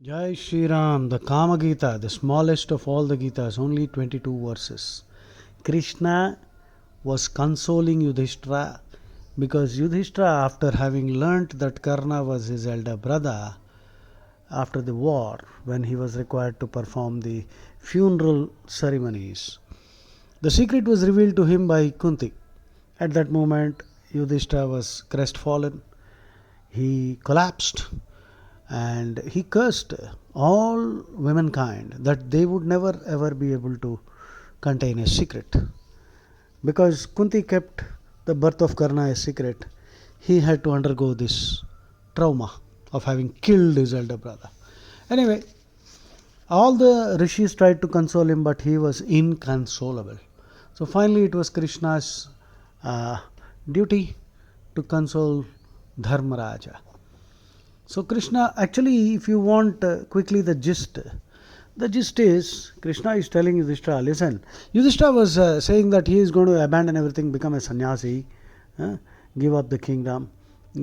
Jai Shri Ram, the Kama Gita, the smallest of all the Gitas, only 22 verses. Krishna was consoling Yudhishthira because Yudhishthira, after having learnt that Karna was his elder brother, after the war, when he was required to perform the funeral ceremonies, the secret was revealed to him by Kunti. At that moment, Yudhishthira was crestfallen. He collapsed and he cursed all womankind that they would never ever be able to contain a secret. Because Kunti kept the birth of Karna a secret, he had to undergo this trauma of having killed his elder brother. Anyway, all the rishis tried to console him, but he was inconsolable. So finally, it was Krishna's duty to console Dharmaraja. So Krishna, actually, if you want quickly the gist is Krishna is telling Yudhishthira, listen, Yudhishthira was saying that he is going to abandon everything, become a sannyasi, give up the kingdom,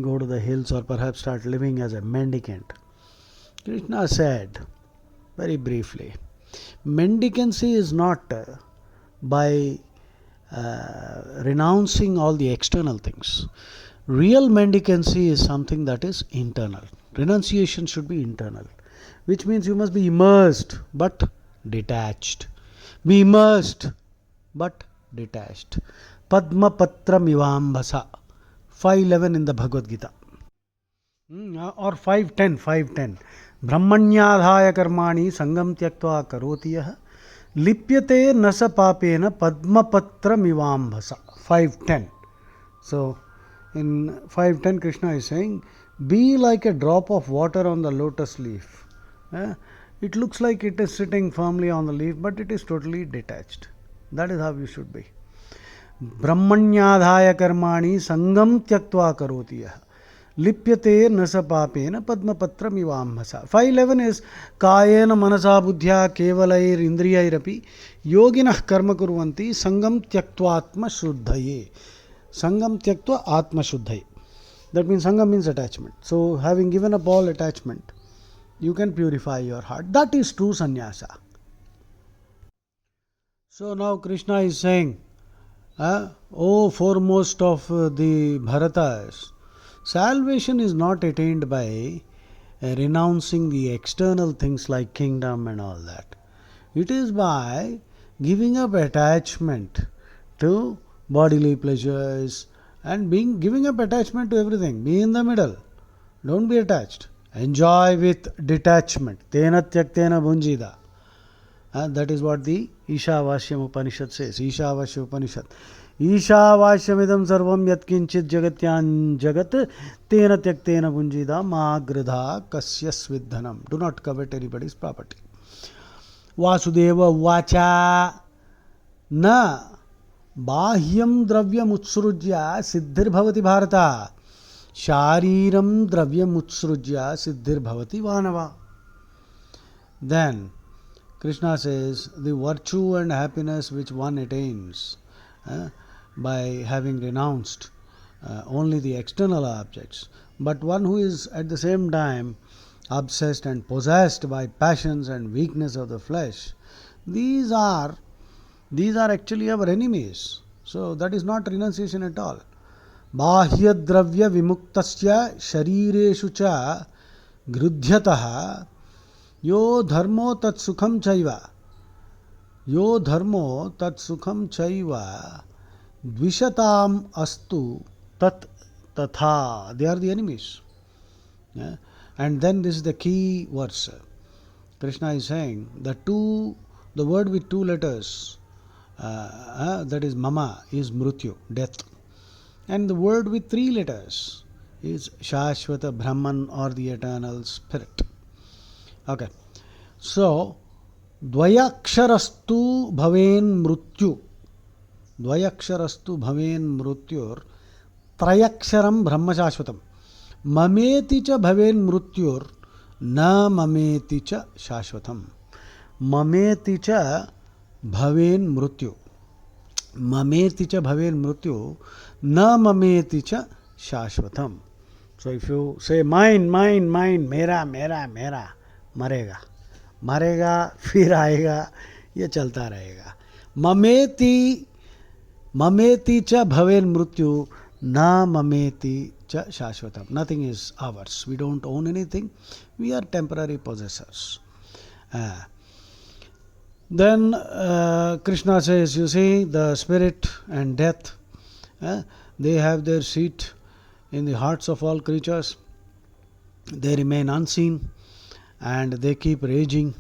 go to the hills, or perhaps start living as a mendicant. Krishna said, very briefly, mendicancy is not by renouncing all the external things. Real mendicancy is something that is internal. Renunciation should be internal, which means you must be immersed but detached. Be immersed but detached. Padma Patra Mivambhasa, 5:11 in the Bhagavad Gita. Or 5:10. Brahmanyadhaya karmani sangam tyaktva karoti yah lipyate nasa papena padma patra mivambhasa. 5:10. So in 5:10 Krishna is saying, be like a drop of water on the lotus leaf. It looks like it is sitting firmly on the leaf, but it is totally detached. That is how you should be. Brahmanyadhaya karmani sangam tyaktva karoti yah lipyate nasa papena padmapatra mivambhasa. 5:11 is kayena manasa buddhya kevalair indriyairapi yoginah karma kurvanti sangam tyaktva atma shuddhaye. Sangam tyaktva atma shuddhaye. That means sangam means attachment. So having given up all attachment, you can purify your heart. That is true sannyasa. So now Krishna is saying, O foremost of the Bharatas, salvation is not attained by renouncing the external things like kingdom and all that. It is by giving up attachment to bodily pleasures and giving up attachment to everything. Be in the middle. Don't be attached. Enjoy with detachment. Tena tyaktena bhunjida. That is what the Ishavashyam Upanishad says. Ishavasya Upanishad. Ishavashyamidam sarvam yatkinchit jagatyan jagat tena tyaktena bhunjida ma gridha kasyas vidhanam. Do not covet anybody's property. Vasudeva vacha na बाह्यम द्रव्यम उत्सृज्य सिद्धिर्भवति Bharat शारीरम द्रव्यम उत्सृज्य सिद्धिर्भवति मानवा. Then Krishna says the virtue and happiness which one attains by having renounced only the external objects, but one who is at the same time obsessed and possessed by passions and weakness of the flesh, these are actually our enemies. So that is not renunciation at all. Bahya dravya vimuktasya sharireshu cha grudhyataha yo dharmo tat sukham chaiva dvishatam astu tat tatha. They are the enemies. And then this is the key verse. Krishna is saying the word with two letters, that is mama, is mrutyu, death. And the word with three letters is Shashvata Brahman, or the eternal spirit. Okay. So, Dvayaksharastu bhaven mrutyu. Dvayaksharastu bhaven mrutyur. Trayaksharam Brahma Shashvatam. Mameti cha bhaven mrutyur. Na mameti cha Shashvatam. Mameti cha bhaven mrutyu. Mameti cha bhaven mrutyu. Na mameti cha shashvatam. So if you say mine, mera, मरेगा, मरेगा फिर आएगा, ये चलता रहेगा. ममेति ममेति च भवेन मृत्यु न ममेति च शाश्वतम. Nothing is ours. We don't own anything. We are temporary possessors. Then Krishna says, you see, the spirit and death, they have their seat in the hearts of all creatures. They remain unseen and they keep raging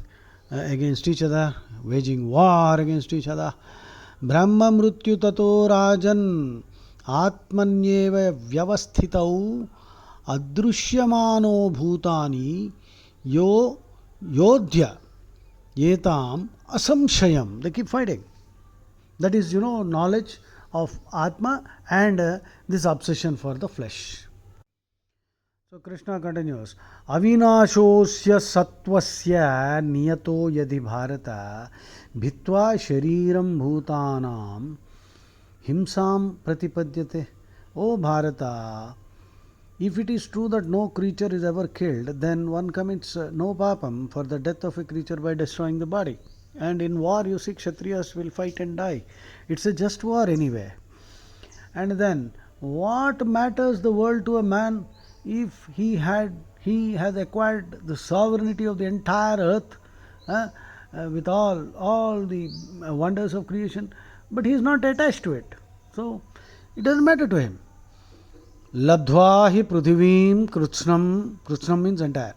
against each other, waging war against each other. Brahma mrityu tato rajan atmanyeva vyavasthitau adrushyamano bhutani yo yodhya yetam asamshayam. They keep fighting. That is, knowledge of Atma and this obsession for the flesh. So Krishna continues, Avinashosya sattvasya niyato yadi bharata bhitva shariram bhutanam himsam pratipadyate. O Bharata, if it is true that no creature is ever killed, then one commits no papam for the death of a creature by destroying the body. And in war, you see, Kshatriyas will fight and die. It's a just war anyway. And then, what matters the world to a man if he has acquired the sovereignty of the entire earth with all the wonders of creation, but he is not attached to it. So, it doesn't matter to him. Labdhva hi prithivim krutznam. Krutznam means entire.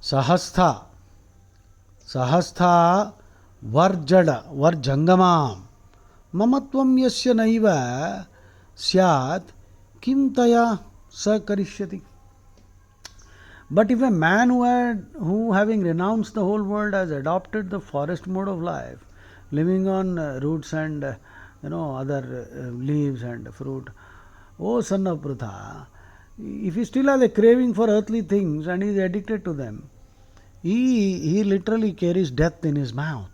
Sahastha varjada varjangamam mamatvam yasya naiva syat kim taya sa karishyati. But if a man who having renounced the whole world has adopted the forest mode of life, living on roots and other leaves and fruit, O son of Pritha, if he still has a craving for earthly things and is addicted to them, he literally carries death in his mouth.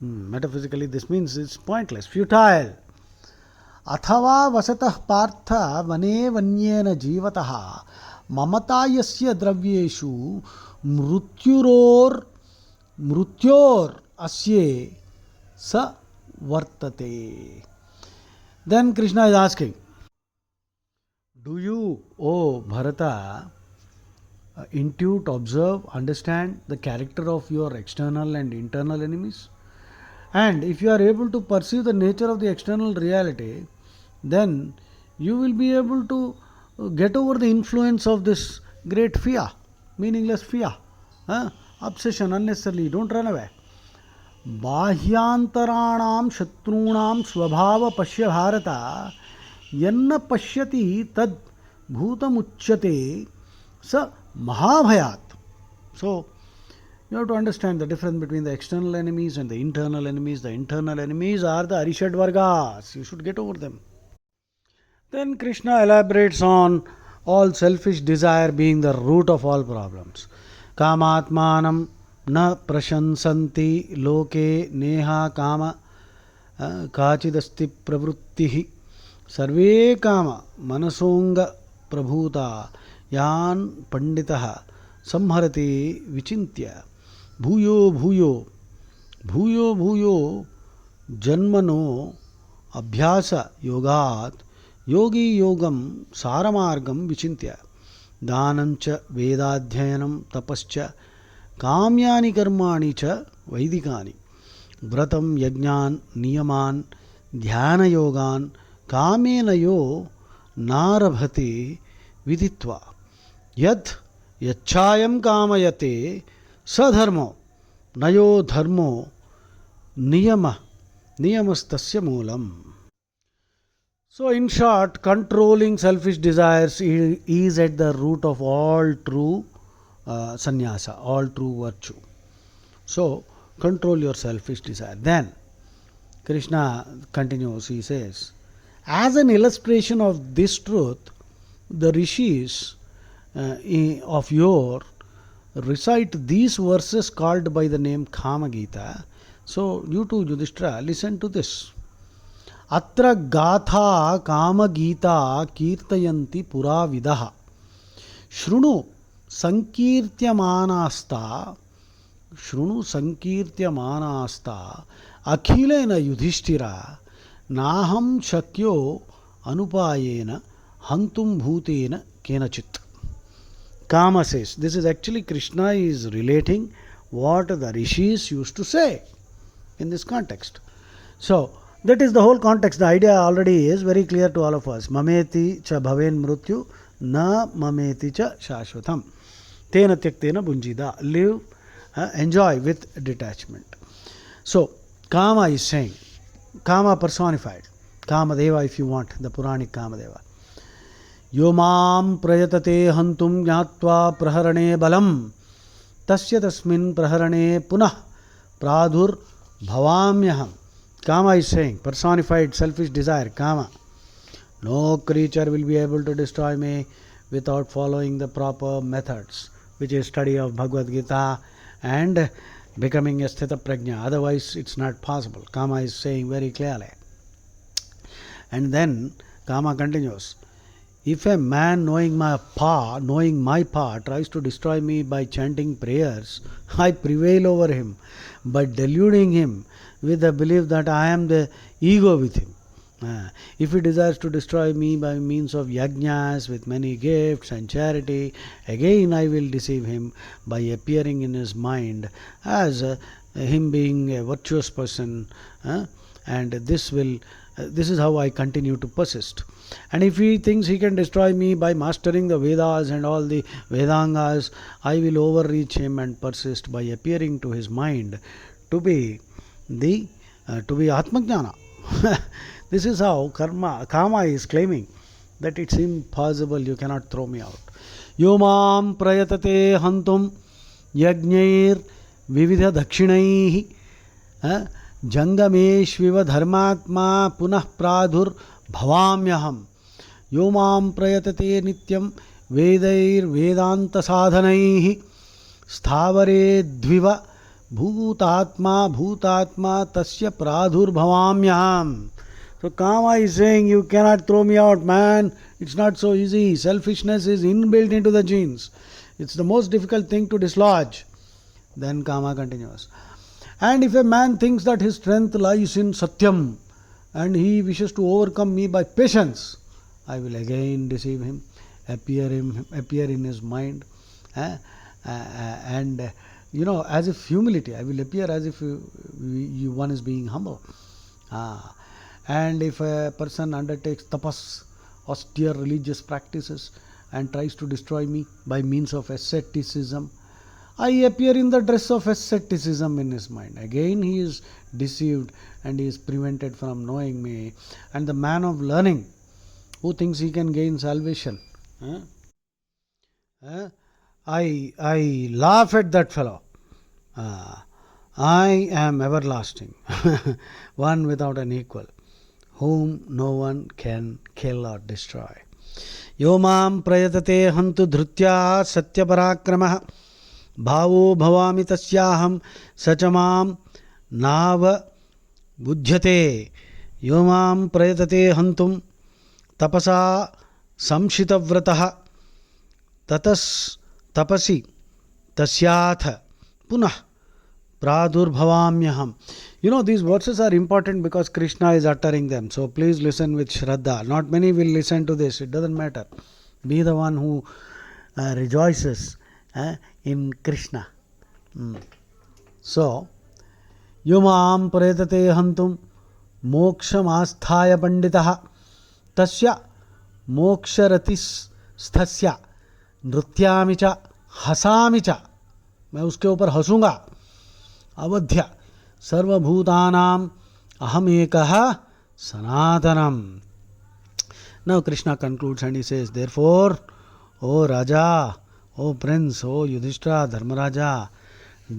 Metaphysically, this means it's pointless, futile. Athava vasatah partha vane vanyena jivataha mamata yasya dravyeshu mrutyor asye sa vartate. Then Krishna is asking, do you, O Bharata, intuit, observe, understand the character of your external and internal enemies? And if you are able to perceive the nature of the external reality, then you will be able to get over the influence of this great fear, meaningless fear, obsession unnecessarily. Don't run away. Bahyantaranam shatrunam svabhava pashya bharata yanna pashyati tad bhutam uchyate sa mahabhayat. So, you have to understand the difference between the external enemies and the internal enemies. The internal enemies are the Arishad Vargas. You should get over them. Then Krishna elaborates on all selfish desire being the root of all problems. Kamatmanam na prashansanti loke neha kama kachidasti pravrittihi sarve kama manasonga prabhuta yan panditaha samharati vichintya bhuyo bhuyo bhuyo bhuyo janmano abhyasa yogat yogi yogam saramargam vichintya danancha vedadhyanam tapascha kamyani karmani cha vaidikani vratam yajnan niyaman dhyana yogan kamena yo narabhati viditva yad yachayam kamayate sadharmo nayo dharmo niyamastasya moolam. So in short, controlling selfish desires is at the root of all true sannyasa, all true virtue. So control your selfish desire. Then Krishna continues, he says, as an illustration of this truth, the rishis of yore recite these verses called by the name Kama Gita. So you too, Yudhishthira, listen to this. Atra gatha kama gita kirtayanti pura vidaha shrunu sankirtyamanasta, Shrunu sankirtyamanasta, akhilena yudhishthira, naham shakyo anupayena, hantum bhutena kenachit. Kama says, this is actually Krishna is relating what the rishis used to say in this context. So, that is the whole context. The idea already is very clear to all of us. Mameti cha bhaven mrutyu, na mameti cha shashvatam. Tena tyaktena bunjida. Live, enjoy with detachment. So, Kama is saying, Kama personified, Kamadeva if you want, the Puranic Kamadeva. यो मां प्रयतते हन्तुं ज्ञात्वा प्रहरणे बलं तस्य तस्मिन् प्रहरणे पुनः प्रादुर्भवाम्यहम्. Kama is saying, personified selfish desire, Kama. No creature will be able to destroy me without following the proper methods, which is study of Bhagavad Gita and becoming a sthita prajna. Otherwise, it's not possible. Kama is saying very clearly. And then Kama continues, if a man knowing my path tries to destroy me by chanting prayers, I prevail over him by deluding him with the belief that I am the ego with him. If he desires to destroy me by means of yajnas with many gifts and charity, again I will deceive him by appearing in his mind as him being a virtuous person, and this is how I continue to persist. And if he thinks he can destroy me by mastering the Vedas and all the Vedangas, I will overreach him and persist by appearing to his mind to be Atmajnana. This is how Kama is claiming that it's impossible, you cannot throw me out. Yomam prayatate hantum yajnair vividha dakshinaihi jangameshviva dharmatma punah pradhur bhavamyaham. Yomam prayatate nityam vedair vedanta sadhanaihi sthavare dviva bhutatma tasya pradhur bhavamyaham. So Kama is saying, you cannot throw me out, man. It's not so easy. Selfishness is inbuilt into the genes. It's the most difficult thing to dislodge. Then Kama continues. And if a man thinks that his strength lies in Satyam and he wishes to overcome me by patience, I will again deceive him, appear in his mind, and as if humility. I will appear as if one is being humble. And if a person undertakes tapas, austere religious practices, and tries to destroy me by means of asceticism, I appear in the dress of asceticism in his mind. Again he is deceived and he is prevented from knowing me. And the man of learning who thinks he can gain salvation, I laugh at that fellow. I am everlasting, one without an equal, whom no one can kill or destroy. Yomam prayatate hantu dhrutya satya parakramah bhavo bhavami tasyaham sachamam nava buddhyate. Yomam prayatate hantum tapasa samshitavrataha tatas tapasi tasyath punah pradurbhavamyaham. These verses are important because Krishna is uttering them. So please listen with Shraddha. Not many will listen to this. It doesn't matter. Be the one who rejoices in Krishna. So, Yumam pretate hantum moksham asthaya panditaha tasya moksharatis sthasya nrutyamicha hasamicha. मैं उसके ऊपर हंसूंगा. अवध्य सर्वभूतानाम aham ekah sanatanam. Now Krishna concludes and he says, therefore, O Raja, O Prince, O Yudhishthira, Dharmaraja,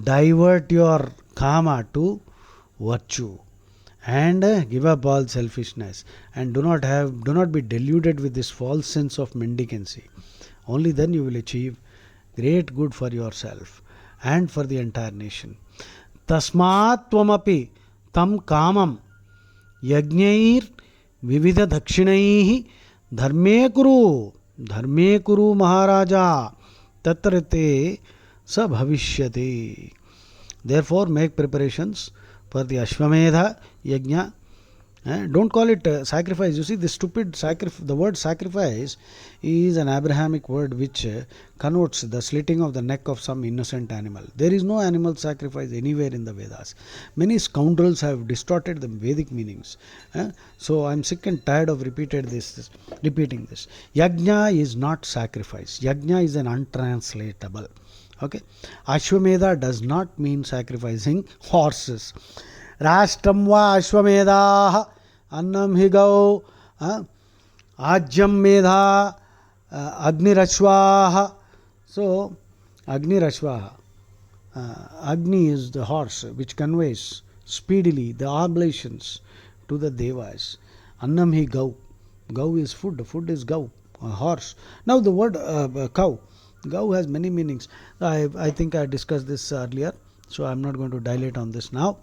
divert your kama to virtue and give up all selfishness, and do not be deluded with this false sense of mendicancy. Only then you will achieve great good for yourself and for the entire nation. Tasmat tvamapi tam kamam yajnair vividha dakshinaihi dharme kuru Maharaja tatra te sa bhavishyati. Therefore, make preparations for the Ashwamedha Yajna. Don't call it sacrifice. You see, the stupid sacrifice, the word sacrifice is an Abrahamic word which connotes the slitting of the neck of some innocent animal. There is no animal sacrifice anywhere in the Vedas. Many scoundrels have distorted the Vedic meanings. So I'm sick and tired of repeating this. Yajna is not sacrifice. Yajna is an untranslatable. Okay, Ashwamedha does not mean sacrificing horses. Rashtam va Ashwamedah Annam hi gau Ajyam Medha Agnirashvaha. So, Agnirashvaha. Agni is the horse which conveys speedily the oblations to the devas. Annam hi gau. Gau is food. Food is gau, a horse. Now the word cow. Gau has many meanings. I think I discussed this earlier, so I'm not going to dilate on this now.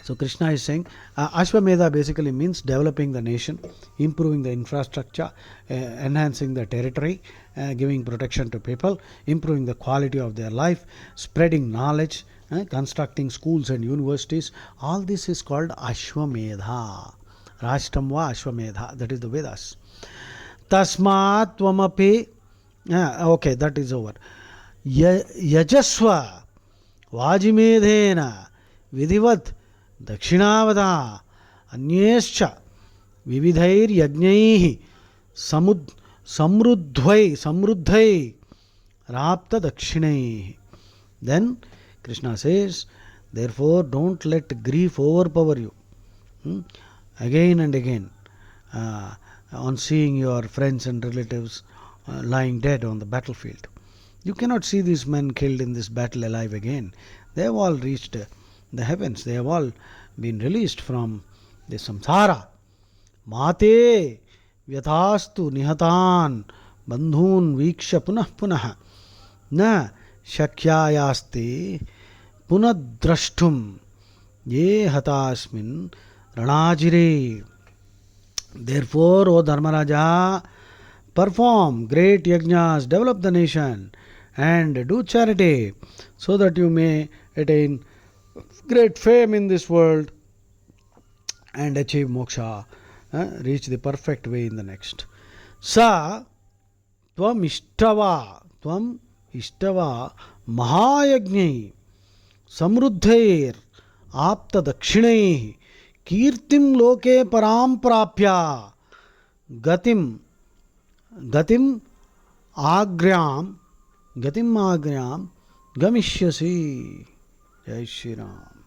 So Krishna is saying Ashwamedha basically means developing the nation, improving the infrastructure, enhancing the territory, giving protection to people, improving the quality of their life, spreading knowledge, constructing schools and universities. All this is called Ashwamedha. Rashtam va Ashwamedha. That is the Vedas. Tasmat tvamapi. Okay, that is over. Yajasva Vajimedhena Vidivat Dakshinavada Anyescha Vividhair Yajnaihi Samruddhai Rapta Dakshinaihi. Then Krishna says, therefore don't let grief overpower you. Again and again, on seeing your friends and relatives lying dead on the battlefield. You cannot see these men killed in this battle alive again. They have all reached the heavens. They have all been released from the samsara. Mate vyathastu nihatan bandhun viksha punah punah na shakyayasti punadrashtum ye hatasmin ranajire. Therefore, O Dharmaraja, perform great yajnas, develop the nation, and do charity, so that you may attain great fame in this world and achieve moksha, reach the perfect way in the next. Sa tvam ishtava mahayajnai samruddhair apta dakshinai kirtim loke param prapya gatim agyam Gamishyasi. Jai Shri Ram.